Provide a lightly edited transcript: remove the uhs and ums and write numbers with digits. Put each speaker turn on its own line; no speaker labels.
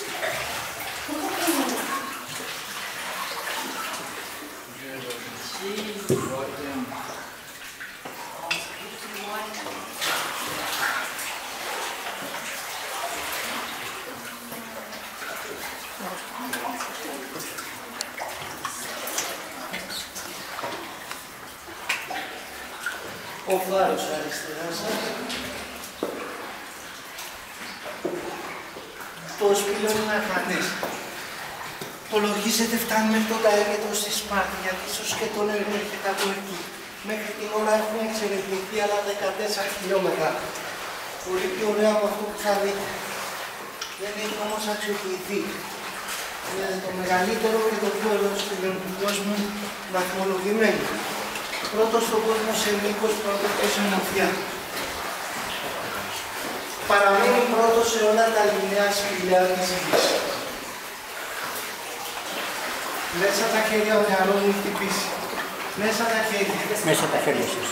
Ο φάρος αριστερά σας. Το σπήλο είναι αχανές. Το λογίζετε φτάνει μέχρι τον Ταέγετο στη Σπάρτη, γιατί ίσως και το νερό έρχεται κάτω εκεί. Μέχρι την ώρα έχουμε εξερευνηθεί άλλα 14 χιλιόμετρα. Πολύ πιο ωραία από αυτό που θα δείτε. Δεν έχει όμως αξιοποιηθεί. Είναι το μεγαλύτερο και το πιο ωραίο σπήλο του κόσμου βαθμολογημένο. Πρώτος στον κόσμο σε μήκος, πρώτος και σε μορφιά. Παραμένει πρώτος σε όλα τα λιμναία σπηλιά της γης. Μέσα τα χέρια ο νεαρός μου χτυπήσει. Μέσα τα χέρια.
Μέσα τα χέρια σας.